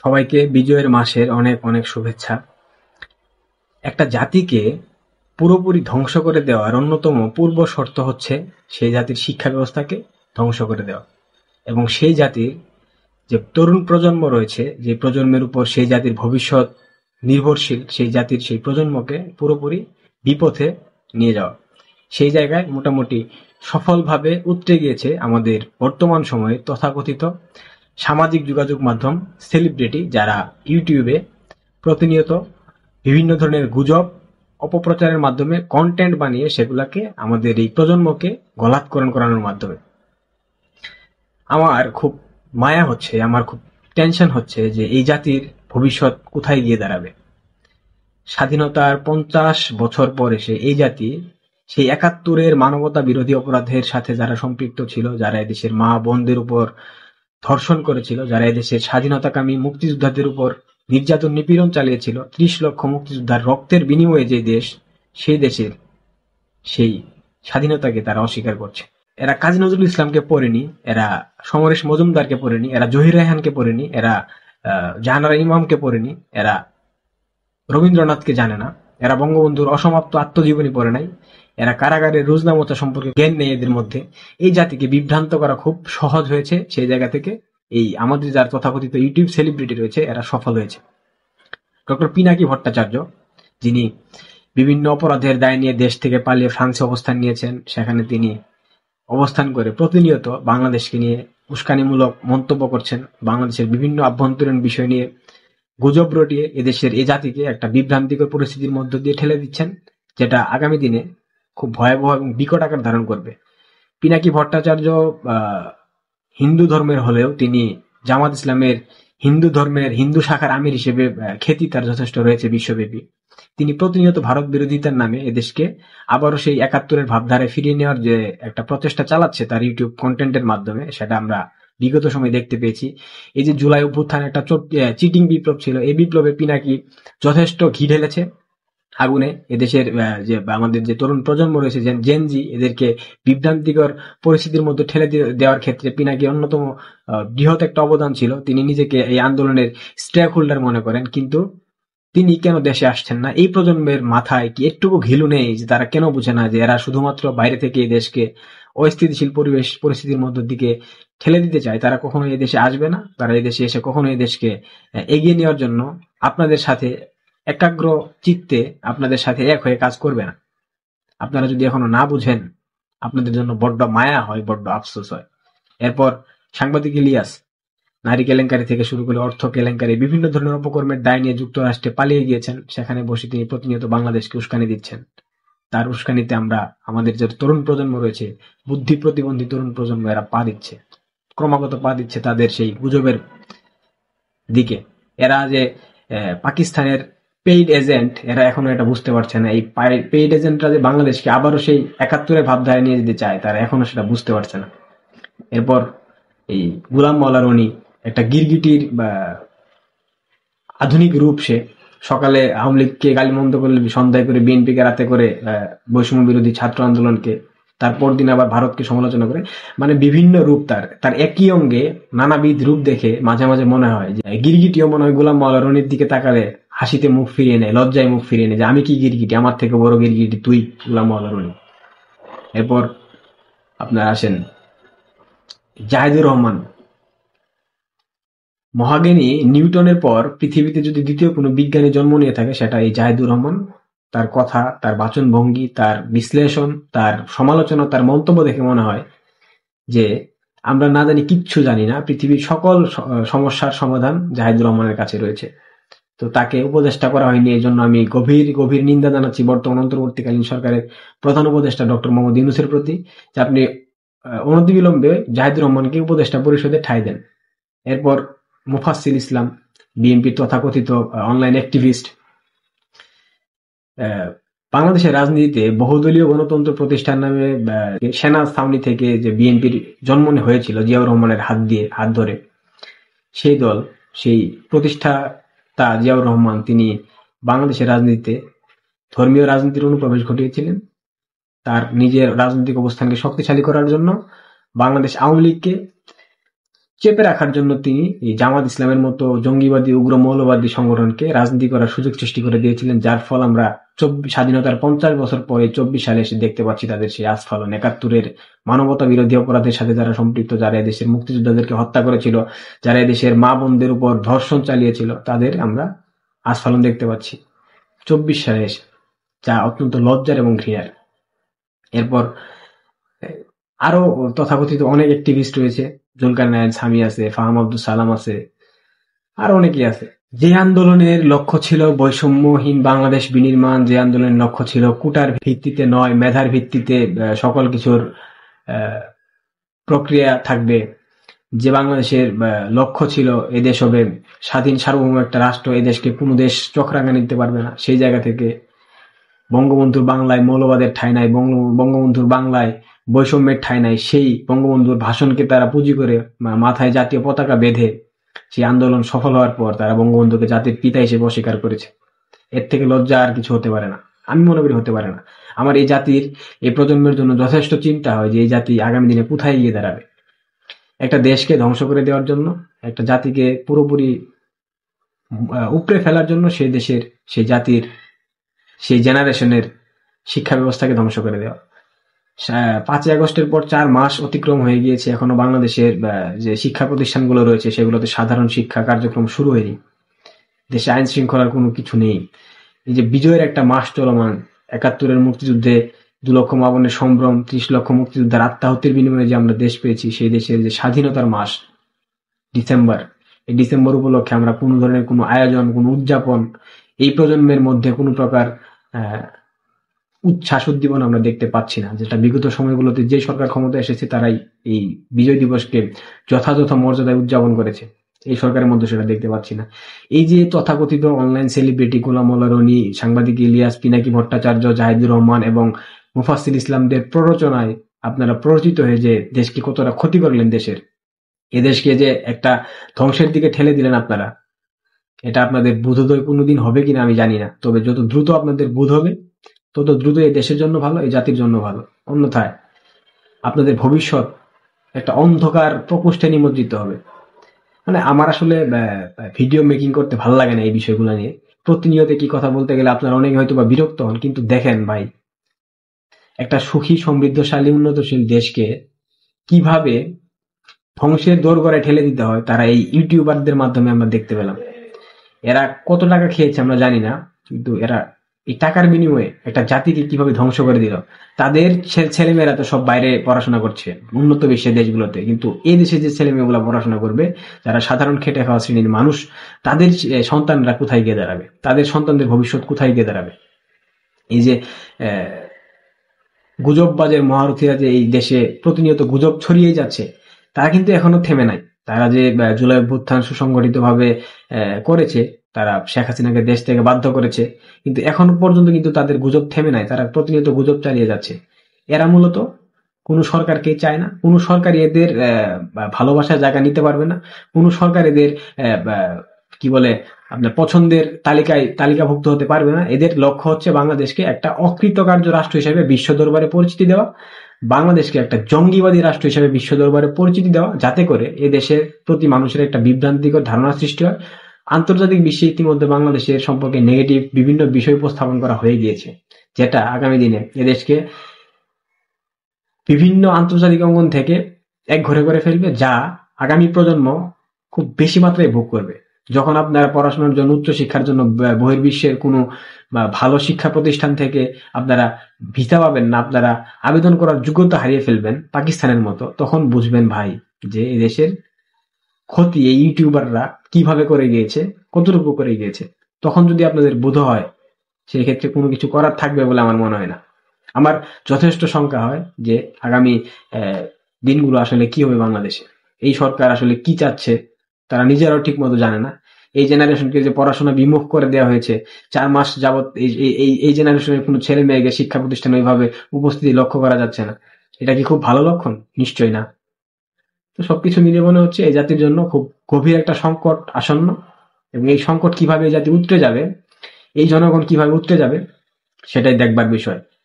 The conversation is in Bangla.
সবাইকে বিজয়ের মাসের অনেক অনেক শুভেচ্ছা। একটা জাতিকে পুরোপুরি ধ্বংস করে দেওয়ার অন্যতম পূর্ব শর্ত হচ্ছে সেই জাতির শিক্ষা ব্যবস্থাকে ধ্বংস করে দেওয়া, এবং সেই জাতির যে তরুণ প্রজন্ম রয়েছে, যে প্রজন্মের উপর সেই জাতির ভবিষ্যৎ নির্ভরশীল, সেই জাতির সেই প্রজন্মকে পুরোপুরি বিপথে নিয়ে যাওয়া। সেই জায়গায় মোটামুটি সফলভাবে উতরে গিয়েছে আমাদের বর্তমান সময়ে তথাকথিত সামাজিক যোগাযোগ মাধ্যম সেলিব্রিটি, যারা ইউটিউবে প্রতিনিয়ত বিভিন্ন ধরনের গুজব অপপ্রচারের মাধ্যমে কন্টেন্ট বানিয়ে সেগুলাকে আমাদের এই প্রজন্মকে গলাৎকরণ করানোর মাধ্যমে। আমার খুব মায়া হচ্ছে, আমার খুব টেনশন হচ্ছে যে এই জাতির ভবিষ্যৎ কোথায় গিয়ে দাঁড়াবে। স্বাধীনতার 50 বছর পর এসে এই জাতি সেই ৭১-এর মানবতা বিরোধী অপরাধের সাথে যারা সম্পৃক্ত ছিল, যারা এদেশের মা বোনদের উপর ধর্ষণ করেছিল, যারা এদেশের স্বাধীনতাকামী মুক্তিযোদ্ধাদের উপর নির্যাতন নিপীড়ন চালিয়েছিল, ৩০ লক্ষ মুক্তিযোদ্ধার রক্তের বিনিময়ে যে দেশ, সেই দেশের সেই স্বাধীনতাকে তারা অস্বীকার করছে। এরা কাজী নজরুল ইসলামকে পড়েনি, এরা সমরেশ মজুমদারকে পড়েনি, এরা জহির রায়হানকে পড়েনি, এরা জাহানারা ইমামকে পড়েনি, এরা রবীন্দ্রনাথকে জানে না, এরা বঙ্গবন্ধুর অসমাপ্ত আত্মজীবনী পড়ে নাই, এরা কারাগারের রোজনামচা সম্পর্কে জ্ঞান নেই এদের মধ্যে। এই জাতিকে বিভ্রান্ত করা খুব সহজ হয়েছে। সেই জায়গা থেকে এই আমাদের যার তথাকথিত ইউটিউব সেলিব্রিটি রয়েছে, এরা সফল হয়েছে। ডক্টর পিনাকি ভট্টাচার্য, যিনি বিভিন্ন অপরাধের দায় নিয়ে দেশ থেকে পালিয়ে ফ্রান্সে অবস্থান নিয়েছেন, সেখানে তিনি অবস্থান করে প্রতিনিয়ত বাংলাদেশকে নিয়ে উস্কানিমূলক মন্তব্য করছেন, বাংলাদেশের বিভিন্ন আভ্যন্তরীণ বিষয় নিয়ে গুজব রটিয়ে এদেশের এ জাতিকে একটা বিভ্রান্তিকর পরিস্থিতির মধ্য দিয়ে ঠেলে দিচ্ছেন, যেটা আগামী দিনে খুব ভয়াবহ এবং বিকট আকার ধারণ করবে। পিনাকি ভট্টাচার্য হিন্দু ধর্মের হলেও তিনি জামাত ইসলামের হিন্দু ধর্মের হিন্দু শাখার আমির হিসেবে খ্যাতি তার যথেষ্ট রয়েছে বিশ্বব্যাপী। তিনি প্রতিনিয়ত ভারত বিরোধিতার নামে এদেশকে আবারও সেই ৭১-এর ভাবধারায় ফিরিয়ে নেওয়ার যে একটা প্রচেষ্টা চালাচ্ছে তার ইউটিউব কন্টেন্টের মাধ্যমে, সেটা আমরা বিগত সময়ে দেখতে পেয়েছি। এই যে জুলাই অভ্যুত্থান একটা চিটিং বিপ্লব ছিল, এই বিপ্লবে পিনাকি যথেষ্ট ঘি ঢেলেছে আগুনে। এদেশের যে আমাদের যে তরুণ প্রজন্ম রয়েছে, জেনজি, এদেরকে বিভ্রান্তিকর পরিস্থিতির মধ্যে ঠেলে দেওয়ার ক্ষেত্রে পিনাকি অন্যতম বৃহৎ একটা অবদান ছিল। তিনি নিজেকে এই আন্দোলনের স্টেক হোল্ডার মনে করেন, কিন্তু তিনি কেন দেশে আসছেন না? এই প্রজন্মের মাথায় কি একটুকু ঘিলু নেই যে তারা কেন বুঝে না যে এরা শুধুমাত্র বাইরে থেকে এই দেশকে অস্থিতিশীল পরিস্থিতির মধ্য দিকে ঠেলে দিতে চায়? তারা কখনো এই দেশে আসবে না, তারা এই দেশে এসে কখনো এই দেশকে এগিয়ে নেওয়ার জন্য আপনাদের সাথে একাগ্র চিত্তে আপনাদের সাথে এক হয়ে কাজ করবে না। আপনারা যদি এখনো না বুঝেন, আপনাদের জন্য বড্ড মায়া হয়, বড্ড আফসোস হয়। এরপর সাংবাদিক ইলিয়াস নারী কেলেঙ্কারি থেকে শুরু করে অর্থ কেলেঙ্কারি, বিভিন্ন ধরনের অপকর্মের দায় নিয়ে যুক্তরাষ্ট্রে পালিয়ে গিয়েছেন। সেখানে বসে তিনি প্রতিনিয়ত বাংলাদেশকে উস্কানি দিচ্ছেন। তার উস্কানিতে আমরা, আমাদের যে তরুণ প্রজন্ম রয়েছে, বুদ্ধি প্রতিবন্ধী তরুণ প্রজন্ম, এরা পা দিচ্ছে, ক্রমাগত পা দিচ্ছে তাদের সেই গুজবের দিকে। এরা যে পাকিস্তানের পেইড এজেন্ট, এরা এখনো এটা বুঝতে পারছে না। এই পেইড এজেন্টরা যে বাংলাদেশকে আবারও সেই ৭১-এর ভাবধারায় নিয়ে যেতে চায়, তারা এখনো সেটা বুঝতে পারছে না। এরপর এই গুলাম মাওলা রনি, একটা গিরগিটির আধুনিক রূপ। সে সকালে আওয়ামী লীগকে গালিমন্দ করলে, সন্ধ্যায় করে বিএনপিকে, রাতে করে বৈষম্য বিরোধী ছাত্র আন্দোলনকে, তারপর দিন আবার ভারতকে সমালোচনা করে। মানে বিভিন্ন রূপ তার একই অঙ্গে নানাবিধ রূপ দেখে মাঝে মাঝে মনে হয় যে গিরগিটিও মনে হয় গোলাম মাওলা রনির দিকে তাকালে হাসিতে মুখ ফিরিয়ে নেয়, লজ্জায় মুখ ফিরিয়ে নেয় যে আমি কি গিরগিটি, আমার থেকে বড় গিরগিটি তুই গোলাম মাওলা রনি। এরপর আপনার আসেন জাহিদুর রহমান, মহাজ্ঞানী নিউটনের পর পৃথিবীতে যদি দ্বিতীয় কোনো বিজ্ঞানী জন্ম নিয়ে থাকে, সেটা এই জাহিদুর রহমান। তার কথা, তার বাচনভঙ্গি, তার বিশ্লেষণ, তার সমালোচনা, তার মন্তব্য দেখে মনে হয় যে আমরা না জানি, কিচ্ছু জানি না। পৃথিবীর সকল সমস্যার সমাধান জাহিদুর রহমানের কাছে রয়েছে। তো তাকে উপদেষ্টা করা হয়নি, এই জন্য আমি গভীর গভীর নিন্দা জানাচ্ছি বর্তমান অন্তর্বর্তীকালীন সরকারের প্রধান উপদেষ্টা ডক্টর মোহাম্মদ ইউনূসের প্রতি, যে আপনি অনতিবিলম্বে জাহিদুর রহমানকে উপদেষ্টা পরিষদে ঠাঁই দেন। এরপর মুফাসসিল ইসলাম, বিএনপির তথাকথিত অনলাইন অ্যাক্টিভিস্ট, বাংলাদেশের রাজনীতিতে বহুদলীয় গণতন্ত্র প্রতিষ্ঠার নামে সেনা ছাউনি থেকে যে বিএনপির জন্ম হয়েছিল জিয়াউর রহমানের হাত ধরে, সেই দল, সেই প্রতিষ্ঠাতা জিয়াউর রহমান, তিনি বাংলাদেশের রাজনীতিতে ধর্মীয় রাজনীতির অনুপ্রবেশ ঘটিয়েছিলেন। তার নিজের রাজনৈতিক অবস্থানকে শক্তিশালী করার জন্য বাংলাদেশ আওয়ামী লীগকে চেপে রাখার জন্য তিনি এই জামাত ইসলামের মতো জঙ্গিবাদী উগ্র মৌলবাদী সংগঠনকে রাজনীতি করার সুযোগ সৃষ্টি করে দিয়েছিলেন, যার ফল আমরা স্বাধীনতার 50 বছর পরে 24 সালে এসে দেখতে পাচ্ছি তাদের সেই আস্ফালন। 71-এর মানবতা বিরোধী অপরাধের সাথে যারা সম্পৃক্ত, যারা এদেশের মুক্তিযোদ্ধাদেরকে হত্যা করেছিল, যারা এদেশের মা বোনদের উপর ধর্ষণ চালিয়েছিল, তাদের আমরা আস্ফালন দেখতে পাচ্ছি 24 সালে এসে, যা অত্যন্ত লজ্জার এবং ঘৃণার। এরপর আরো তথাকথিত অনেক অ্যাক্টিভিস্ট রয়েছে, জুলকারনাইন সামি আছে, ফাহাম আব্দুল সালাম আছে, আরো অনেকেই আছে। যে আন্দোলনের লক্ষ্য ছিল বৈষম্যহীন বাংলাদেশ বিনির্মাণ, যে আন্দোলনের লক্ষ্য ছিল কোটার ভিত্তিতে নয় মেধার ভিত্তিতে সকল কিছুর প্রক্রিয়া থাকবে, যে বাংলাদেশের লক্ষ্য ছিল এদেশ হবে স্বাধীন সার্বভৌম একটা রাষ্ট্র, এদেশকে কোনো দেশ চোখরাঙা নিতে পারবে না, সেই জায়গা থেকে বঙ্গবন্ধুর বাংলায় মৌলবাদের ঠাঁই নাই, বঙ্গবন্ধুর বাংলায় বৈষম্যের ঠাঁই নাই, সেই বঙ্গবন্ধুর ভাষণকে তারা পুঁজি করে মাথায় জাতীয় পতাকা বেঁধে সেই আন্দোলন সফল হওয়ার পর তারা বঙ্গবন্ধুকে জাতির পিতা হিসেবে অস্বীকার করেছে। এর থেকে লজ্জা আর কিছু হতে পারে না, আমি মনে করি হতে পারে না। আমার এই জাতির, এই প্রজন্মের জন্য যথেষ্ট চিন্তা হয় যে এই জাতি আগামী দিনে কোথায় গিয়ে দাঁড়াবে। একটা দেশকে ধ্বংস করে দেওয়ার জন্য, একটা জাতিকে পুরোপুরি উপড়ে ফেলার জন্য, সেই দেশের, সেই জাতির, সেই জেনারেশনের শিক্ষা ব্যবস্থাকে ধ্বংস করে দেওয়া। 5ই আগস্টের পর 4 মাস অতিক্রম হয়ে গিয়েছে, এখনো বাংলাদেশের যে শিক্ষা প্রতিষ্ঠানগুলো রয়েছে সেগুলোতে সাধারণ শিক্ষা কার্যক্রম শুরু হয়নি। দেশে আইন শৃঙ্খলার কোনো কিছু নেই। এই যে বিজয়ের একটা মাস চলমান, 71-এর মুক্তিযুদ্ধে 2 লক্ষ মা বোনের সম্ভ্রম, 30 লক্ষ মুক্তিযোদ্ধার আত্মাহুতির বিনিময়ে যে আমরা দেশ পেয়েছি, সেই দেশের যে স্বাধীনতার মাস ডিসেম্বর, এই ডিসেম্বর উপলক্ষে আমরা কোনো ধরনের কোনো আয়োজন, কোনো উদযাপন, এই প্রজন্মের মধ্যে কোনো প্রকার উচ্ছ্বাস উদ্দীপনা আমরা দেখতে পাচ্ছি না, যেটা বিগত সময়গুলোতে যে সরকার ক্ষমতা এসেছে তারাই এই বিজয় দিবসকে যথাযথ মর্যাদায় উদযাপন করেছে। এই সরকারের মধ্যে সেটা দেখতে পাচ্ছি না। এই যে তথাকথিত অনলাইন সেলিব্রিটি গোলাম মোল্লা রনি, সাংবাদিক ইলিয়াস, পিনাকি ভট্টাচার্য, জাহিদুর রহমান এবং মুফাসসির ইসলামদের প্ররোচনায় আপনারা প্ররোচিত হয়ে যে দেশকে কতটা ক্ষতি করলেন, দেশের এদেশকে যে একটা ধ্বংসের দিকে ঠেলে দিলেন আপনারা, এটা আপনাদের বোধোদয় কোনোদিন হবে কিনা আমি জানি না, তবে যত দ্রুত আপনাদের বোধ হবে তত দ্রুত এই দেশের জন্য ভালো, এই জাতির জন্য ভালো। অন্যথায় আপনাদের ভবিষ্যৎ একটা অন্ধকার প্রকোষ্ঠে নিমজ্জিত হবে। মানে আমার আসলে ভিডিও মেকিং করতে ভালো লাগে না এই বিষয়গুলো নিয়ে, প্রতিনিয়ত কি কথা বলতে গেলে আপনারা অনেকে হয়তো বা বিরক্ত হন, কিন্তু দেখেন ভাই, একটা সুখী সমৃদ্ধশালী উন্নতশীল দেশকে কিভাবে ধ্বংসের দোরগোড়ায় ঠেলে দিতে হয় তারা এই ইউটিউবারদের মাধ্যমে আমরা দেখতে পেলাম। এরা কত টাকা খেয়েছে আমরা জানি না, কিন্তু এরা এই টাকার বিনিময়ে একটা জাতিকে কিভাবে ধ্বংস করে দিল। তাদের ছেলেমেয়েরা তো সব বাইরে পড়াশোনা করছে উন্নত বিশ্বের দেশগুলোতে, কিন্তু এই দেশে যে ছেলেমেয়েগুলো পড়াশোনা করবে, যারা সাধারণ খেটে খাওয়া শ্রেণীর মানুষ, তাদের সন্তানরা কোথায় গিয়ে দাঁড়াবে, তাদের সন্তানদের ভবিষ্যৎ কোথায় গিয়ে দাঁড়াবে। এই যে গুজববাজের মহারথীরা যে এই দেশে প্রতিনিয়ত গুজব ছড়িয়ে যাচ্ছে, তারা কিন্তু এখনো থেমে নাই। তারা যে জুলাই অভ্যুত্থান সুসংগঠিত ভাবে করেছে, তারা শেখ হাসিনাকে দেশ থেকে বাধ্য করেছে, কিন্তু এখনো পর্যন্ত কিন্তু তাদের গুজব থেমে নাই, তারা প্রতিনিয়ত গুজব চালিয়ে যাচ্ছে। এরা মূলত কোনো সরকারকে চায় না, কোনো সরকারই এদের ভালোবাসার জায়গা নিতে পারবে না, কোনো সরকার এদের কি বলে আপনার পছন্দের তালিকাভুক্ত হতে পারবে না। এদের লক্ষ্য হচ্ছে বাংলাদেশকে একটা অকৃতকার্য রাষ্ট্র হিসেবে বিশ্ব দরবারে পরিচিতি দেওয়া, বাংলাদেশকে একটা জঙ্গিবাদী রাষ্ট্র হিসেবে বিশ্ব দরবারে পরিচিতি দেওয়া, যাতে করে এ দেশের প্রতি মানুষের একটা বিভ্রান্তিকর ধারণা সৃষ্টি হয়। আন্তর্জাতিক বিশ্বে ইতিমধ্যে বাংলাদেশের সম্পর্কে নেগেটিভ বিভিন্ন বিষয় উপস্থাপন করা হয়ে গিয়েছে, যেটা আগামী দিনে এদেশকে বিভিন্ন আন্তর্জাতিক অঙ্গন থেকে একঘরে করে ফেলবে, যা আগামী প্রজন্ম খুব বেশি মাত্রায় ভোগ করবে। যখন আপনারা পড়াশোনার জন্য, উচ্চশিক্ষার জন্য বহির্বিশ্বের কোনো ভালো শিক্ষা প্রতিষ্ঠান থেকে আপনারা ভিসা পাবেন না, আপনারা আবেদন করার যোগ্যতা হারিয়ে ফেলবেন পাকিস্তানের মতো, তখন বুঝবেন ভাই যে এদেশের ক্ষতি এই ইউটিউবাররা কিভাবে করে গিয়েছে, কতটুকু করে গিয়েছে। তখন যদি আপনাদের বোধ হয়, সেই ক্ষেত্রে কোনো কিছু করার থাকবে বলে আমার মনে হয় না। আমার যথেষ্ট শঙ্কা হয় যে আগামী দিনগুলো আসলে কি হবে বাংলাদেশে। এই সরকার আসলে কি চাচ্ছে তারা নিজেরাও ঠিক মতো জানে না। এই জেনারেশনকে যে পড়াশোনা বিমুখ করে দেওয়া হয়েছে, 4 মাস যাবৎ এই জেনারেশনের কোনো ছেলে মেয়েকে শিক্ষা প্রতিষ্ঠানে ওইভাবে উপস্থিতি লক্ষ্য করা যাচ্ছে না। এটা কি খুব ভালো লক্ষণ? নিশ্চয়ই না। তো সবকিছু মিলে মনে হচ্ছে এই জাতির জন্য খুব গভীর একটা সংকট আসন্ন, এবং এই সংকট কিভাবে এই জাতি উতরে যাবে, এই জনগণ কিভাবে উতরে যাবে, সেটাই দেখবার বিষয়।